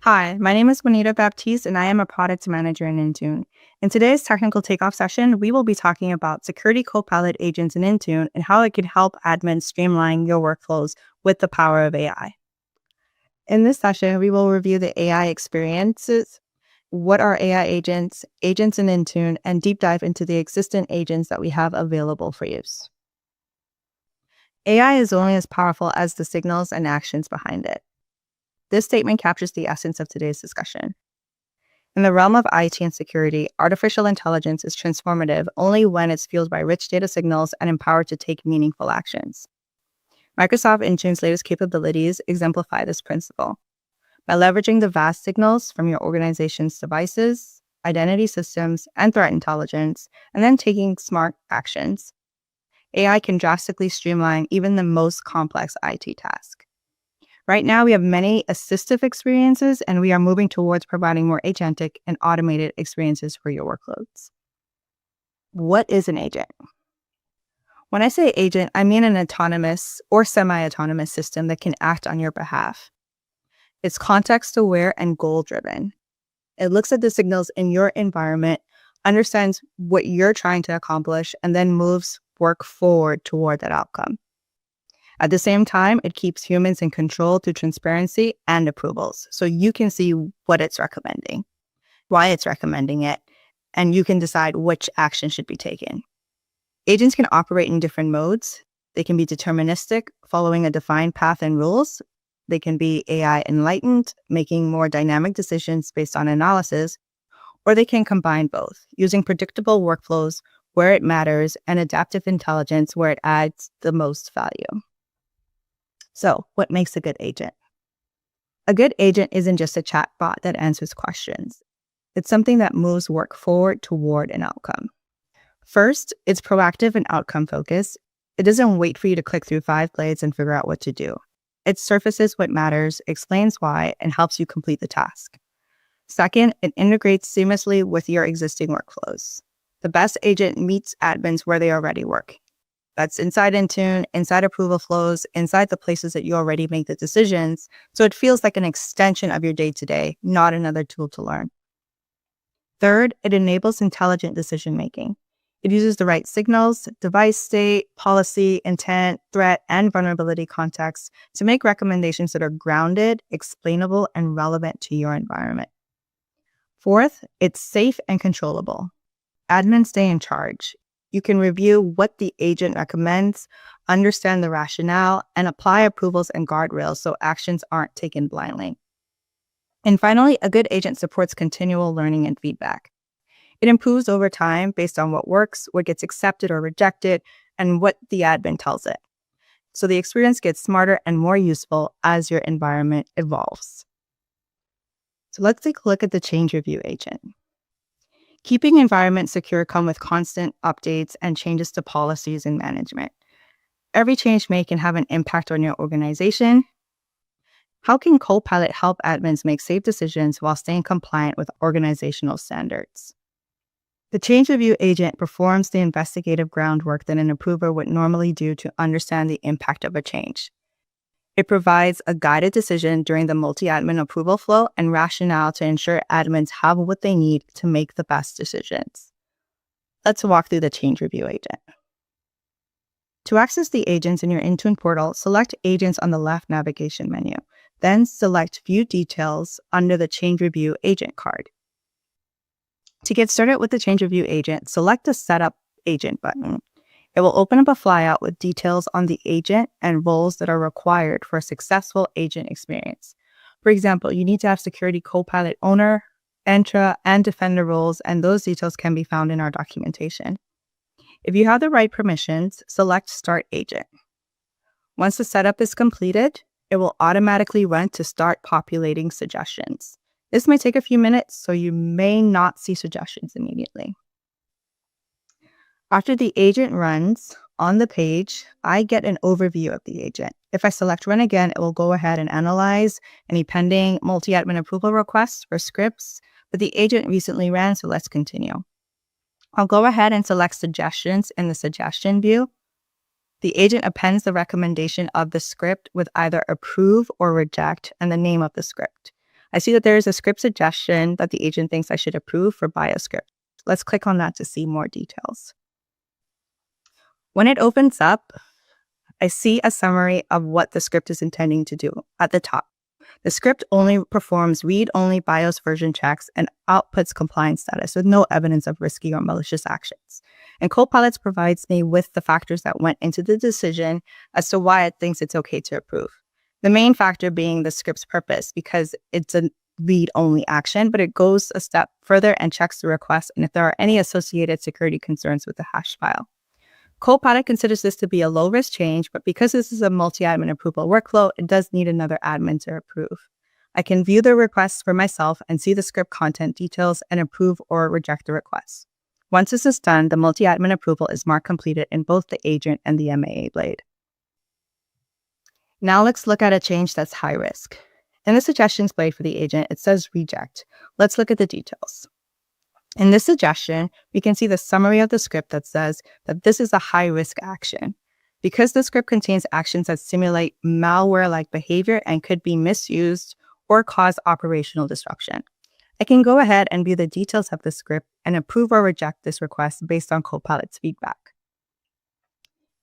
Hi, my name is Juanita Baptiste, and I am a product manager in Intune. In today's technical takeoff session, we will be talking about security copilot agents in Intune and how it can help admins streamline your workflows with the power of AI. In this session, we will review the AI experiences, what are AI agents, agents in Intune, and deep dive into the existing agents that we have available for use. AI is only as powerful as the signals and actions behind it. This statement captures the essence of today's discussion. In the realm of IT and security, artificial intelligence is transformative only when it's fueled by rich data signals and empowered to take meaningful actions. Microsoft Intune's latest capabilities exemplify this principle. By leveraging the vast signals from your organization's devices, identity systems, and threat intelligence, and then taking smart actions, AI can drastically streamline even the most complex IT task. Right now, we have many assistive experiences, and we are moving towards providing more agentic and automated experiences for your workloads. What is an agent? When I say agent, I mean an autonomous or semi-autonomous system that can act on your behalf. It's context-aware and goal-driven. It looks at the signals in your environment, understands what you're trying to accomplish, and then moves work forward toward that outcome. At the same time, it keeps humans in control through transparency and approvals, so you can see what it's recommending, why it's recommending it, and you can decide which action should be taken. Agents can operate in different modes. They can be deterministic, following a defined path and rules. They can be AI enlightened, making more dynamic decisions based on analysis, or they can combine both, using predictable workflows where it matters and adaptive intelligence where it adds the most value. So, what makes a good agent? A good agent isn't just a chatbot that answers questions. It's something that moves work forward toward an outcome. First, it's proactive and outcome-focused. It doesn't wait for you to click through 5 blades and figure out what to do. It surfaces what matters, explains why, and helps you complete the task. Second, it integrates seamlessly with your existing workflows. The best agent meets admins where they already work. That's inside Intune, inside approval flows, inside the places that you already make the decisions. So it feels like an extension of your day-to-day, not another tool to learn. Third, it enables intelligent decision-making. It uses the right signals, device state, policy, intent, threat, and vulnerability context to make recommendations that are grounded, explainable, and relevant to your environment. Fourth, it's safe and controllable. Admins stay in charge. You can review what the agent recommends, understand the rationale, and apply approvals and guardrails so actions aren't taken blindly. And finally, a good agent supports continual learning and feedback. It improves over time based on what works, what gets accepted or rejected, and what the admin tells it. So the experience gets smarter and more useful as your environment evolves. So let's take a look at the change review agent. Keeping environments secure come with constant updates and changes to policies and management. Every change made can have an impact on your organization. How can Copilot help admins make safe decisions while staying compliant with organizational standards? The change review agent performs the investigative groundwork that an approver would normally do to understand the impact of a change. It provides a guided decision during the multi-admin approval flow and rationale to ensure admins have what they need to make the best decisions. Let's walk through the change review agent. To access the agents in your Intune portal, select Agents on the left navigation menu. Then select View Details under the Change Review Agent card. To get started with the Change Review agent, select the Setup Agent button. It will open up a flyout with details on the agent and roles that are required for a successful agent experience. For example, you need to have Security Copilot Owner, Entra, and Defender roles, and those details can be found in our documentation. If you have the right permissions, select Start Agent. Once the setup is completed, it will automatically run to start populating suggestions. This may take a few minutes, so you may not see suggestions immediately. After the agent runs on the page, I get an overview of the agent. If I select Run Again, it will go ahead and analyze any pending multi-admin approval requests or scripts, but the agent recently ran, so let's continue. I'll go ahead and select Suggestions in the Suggestion view. The agent appends the recommendation of the script with either Approve or Reject and the name of the script. I see that there is a script suggestion that the agent thinks I should approve for bioscript. Let's click on that to see more details. When it opens up, I see a summary of what the script is intending to do at the top. The script only performs read-only BIOS version checks and outputs compliance status with no evidence of risky or malicious actions. And Copilot provides me with the factors that went into the decision as to why it thinks it's okay to approve. The main factor being the script's purpose, because it's a read-only action, but it goes a step further and checks the request and if there are any associated security concerns with the hash file. Copilot considers this to be a low-risk change, but because this is a multi-admin approval workflow, it does need another admin to approve. I can view the requests for myself and see the script content details and approve or reject the request. Once this is done, the multi-admin approval is marked completed in both the agent and the MAA blade. Now let's look at a change that's high risk. In the suggestions blade for the agent, it says reject. Let's look at the details. In this suggestion, we can see the summary of the script that says that this is a high-risk action. Because the script contains actions that simulate malware-like behavior and could be misused or cause operational disruption. I can go ahead and view the details of the script and approve or reject this request based on Copilot's feedback.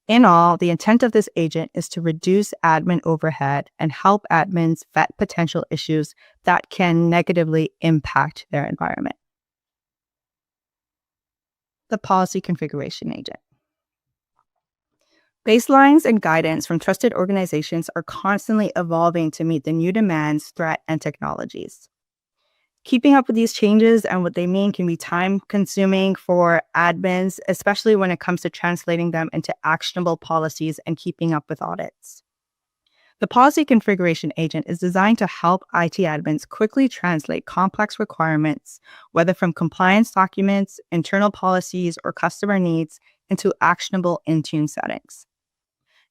In all, the intent of this agent is to reduce admin overhead and help admins vet potential issues that can negatively impact their environment. The policy configuration agent. Baselines and guidance from trusted organizations are constantly evolving to meet the new demands, threat, and technologies. Keeping up with these changes and what they mean can be time-consuming for admins, especially when it comes to translating them into actionable policies and keeping up with audits. The policy configuration agent is designed to help IT admins quickly translate complex requirements, whether from compliance documents, internal policies, or customer needs, into actionable Intune settings.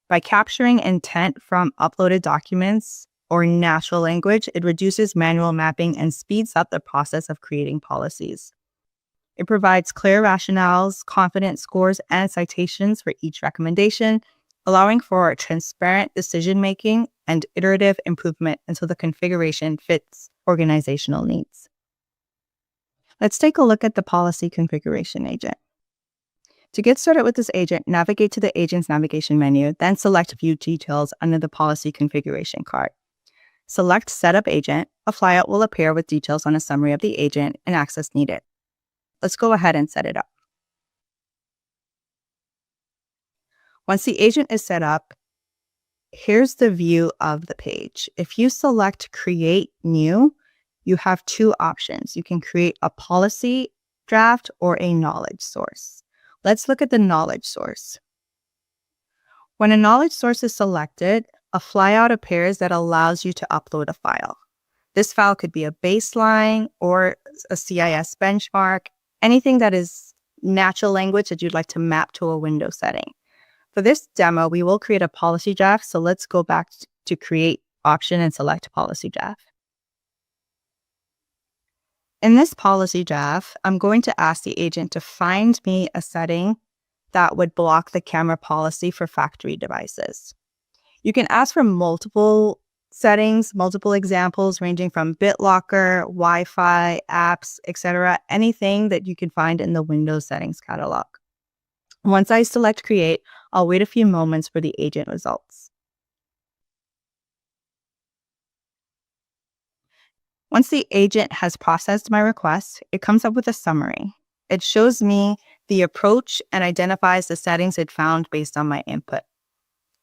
By capturing intent from uploaded documents or natural language, it reduces manual mapping and speeds up the process of creating policies. It provides clear rationales, confidence scores, and citations for each recommendation, allowing for transparent decision-making and iterative improvement until the configuration fits organizational needs. Let's take a look at the policy configuration agent. To get started with this agent, navigate to the agent's navigation menu, then select View Details under the Policy Configuration card. Select Setup Agent. A flyout will appear with details on a summary of the agent and access needed. Let's go ahead and set it up. Once the agent is set up, here's the view of the page. If you select Create New, you have two options. You can create a policy draft or a knowledge source. Let's look at the knowledge source. When a knowledge source is selected, a flyout appears that allows you to upload a file. This file could be a baseline or a CIS benchmark, anything that is natural language that you'd like to map to a window setting. For this demo, we will create a policy draft, so let's go back to Create option and select Policy Draft. In this policy draft, I'm going to ask the agent to find me a setting that would block the camera policy for factory devices. You can ask for multiple settings, multiple examples ranging from BitLocker, Wi-Fi, apps, etc., anything that you can find in the Windows settings catalog. Once I select Create, I'll wait a few moments for the agent results. Once the agent has processed my request, it comes up with a summary. It shows me the approach and identifies the settings it found based on my input.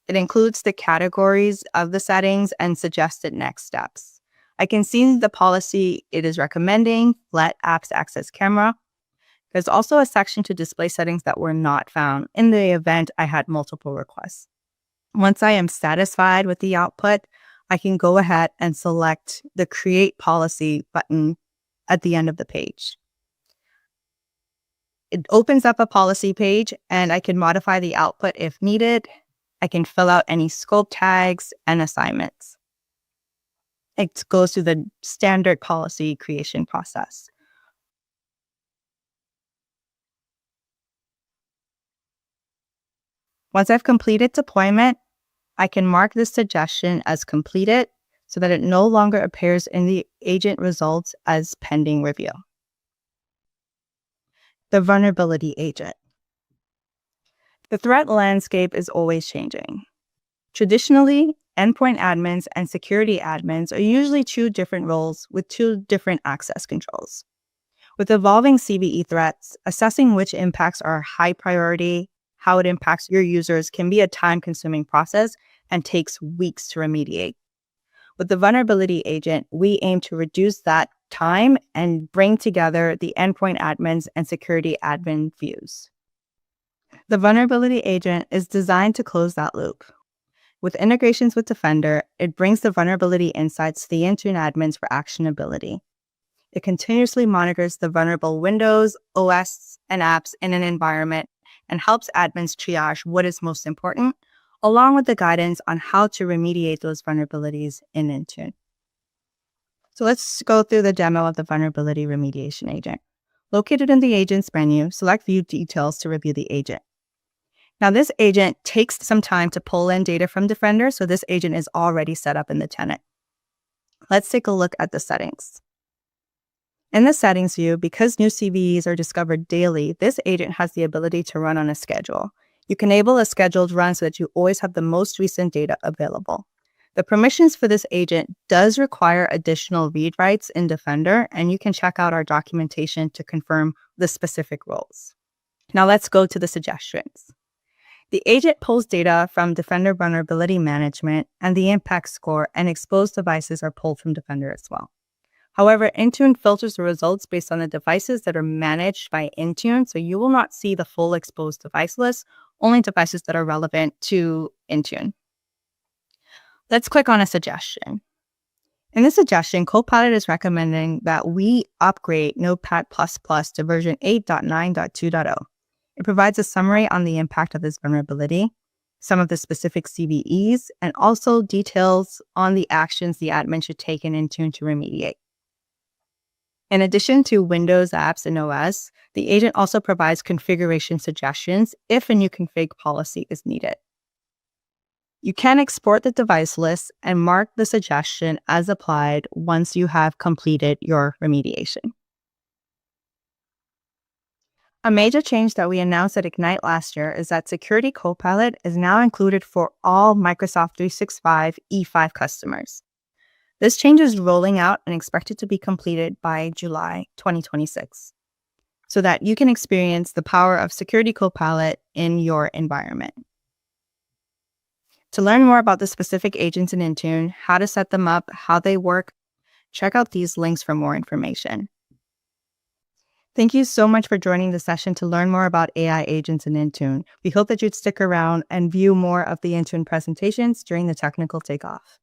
It includes the categories of the settings and suggested next steps. I can see the policy it is recommending, let apps access camera. There's also a section to display settings that were not found in the event I had multiple requests. Once I am satisfied with the output, I can go ahead and select the Create Policy button at the end of the page. It opens up a policy page and I can modify the output if needed. I can fill out any scope tags and assignments. It goes through the standard policy creation process. Once I've completed deployment, I can mark this suggestion as completed so that it no longer appears in the agent results as pending review. The vulnerability agent. The threat landscape is always changing. Traditionally, endpoint admins and security admins are usually two different roles with two different access controls. With evolving CVE threats, assessing which impacts are high priority, how it impacts your users can be a time-consuming process and takes weeks to remediate. With the vulnerability agent, we aim to reduce that time and bring together the endpoint admins and security admin views. The vulnerability agent is designed to close that loop. With integrations with Defender, it brings the vulnerability insights to the Intune admins for actionability. It continuously monitors the vulnerable Windows, OS, and apps in an environment and helps admins triage what is most important, along with the guidance on how to remediate those vulnerabilities in Intune. So let's go through the demo of the vulnerability remediation agent. Located in the agent's menu, select View Details to review the agent. Now, this agent takes some time to pull in data from Defender, so this agent is already set up in the tenant. Let's take a look at the settings. In the settings view, because new CVEs are discovered daily, this agent has the ability to run on a schedule. You can enable a scheduled run so that you always have the most recent data available. The permissions for this agent does require additional read writes in Defender, and you can check out our documentation to confirm the specific roles. Now let's go to the suggestions. The agent pulls data from Defender Vulnerability Management and the impact score, and exposed devices are pulled from Defender as well. However, Intune filters the results based on the devices that are managed by Intune, so you will not see the full exposed device list, only devices that are relevant to Intune. Let's click on a suggestion. In this suggestion, Copilot is recommending that we upgrade Notepad++ to version 8.9.2.0. It provides a summary on the impact of this vulnerability, some of the specific CVEs, and also details on the actions the admin should take in Intune to remediate. In addition to Windows apps and OS, the agent also provides configuration suggestions if a new config policy is needed. You can export the device list and mark the suggestion as applied once you have completed your remediation. A major change that we announced at Ignite last year is that Security Copilot is now included for all Microsoft 365 E5 customers. This change is rolling out and expected to be completed by July 2026, so that you can experience the power of Security Copilot in your environment. To learn more about the specific agents in Intune, how to set them up, how they work, check out these links for more information. Thank you so much for joining the session to learn more about AI agents in Intune. We hope that you'd stick around and view more of the Intune presentations during the technical takeoff.